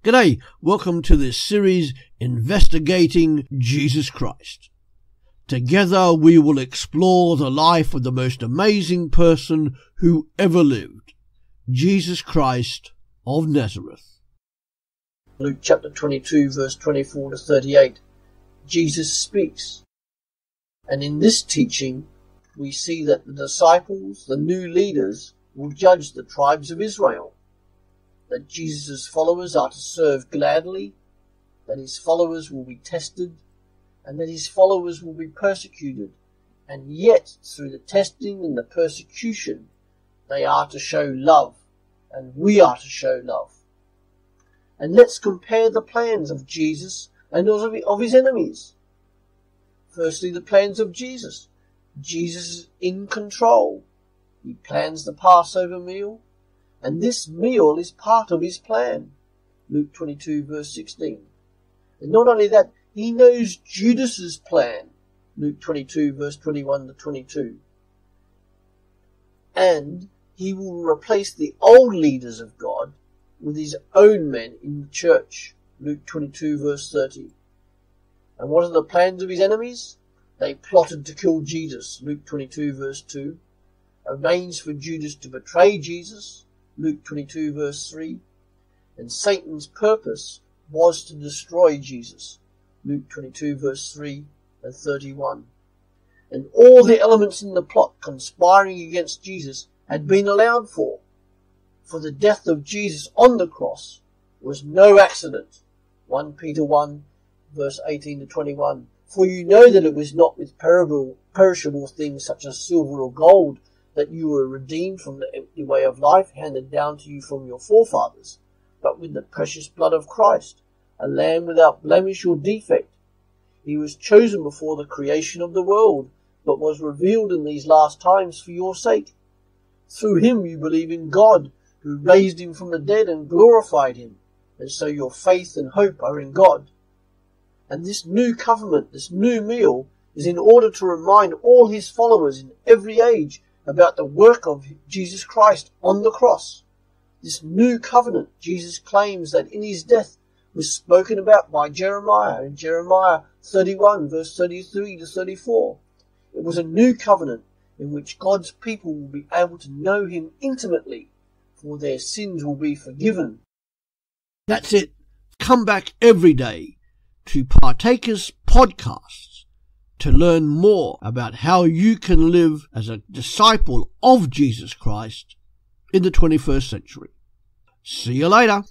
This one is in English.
G'day, welcome to this series investigating Jesus Christ. Together we will explore the life of the most amazing person who ever lived, Jesus Christ of Nazareth. Luke chapter 22 verse 24 to 38, Jesus speaks. And in this teaching we see that the disciples, the new leaders, will judge the tribes of Israel. That Jesus' followers are to serve gladly, that his followers will be tested, and that his followers will be persecuted. And yet, through the testing and the persecution, they are to show love, and we are to show love. And let's compare the plans of Jesus and those of his enemies. Firstly, the plans of Jesus. Jesus is in control. He plans the Passover meal, and this meal is part of his plan. Luke 22 verse 16. And not only that, he knows Judas's plan. Luke 22 verse 21 to 22. And he will replace the old leaders of God with his own men in the church. Luke 22 verse 30. And what are the plans of his enemies? They plotted to kill Jesus. Luke 22 verse 2. Arranged for Judas to betray Jesus. Luke 22 verse 3. And Satan's purpose was to destroy Jesus. Luke 22 verse 3 and 31. And all the elements in the plot conspiring against Jesus had been allowed for. For the death of Jesus on the cross was no accident. 1 Peter 1 verse 18 to 21. For you know that it was not with perishable things such as silver or gold that you were redeemed from the empty way of life handed down to you from your forefathers, but with the precious blood of Christ, a lamb without blemish or defect. He was chosen before the creation of the world, but was revealed in these last times for your sake. Through him you believe in God, who raised him from the dead and glorified him, and so your faith and hope are in God. And this new covenant, this new meal, is in order to remind all his followers in every age about the work of Jesus Christ on the cross. This new covenant, Jesus claims that in his death was spoken about by Jeremiah in Jeremiah 31 verse 33 to 34. It was a new covenant in which God's people will be able to know him intimately, for their sins will be forgiven. That's it. Come back every day to Partakers podcasts to learn more about how you can live as a disciple of Jesus Christ in the 21st century. See you later.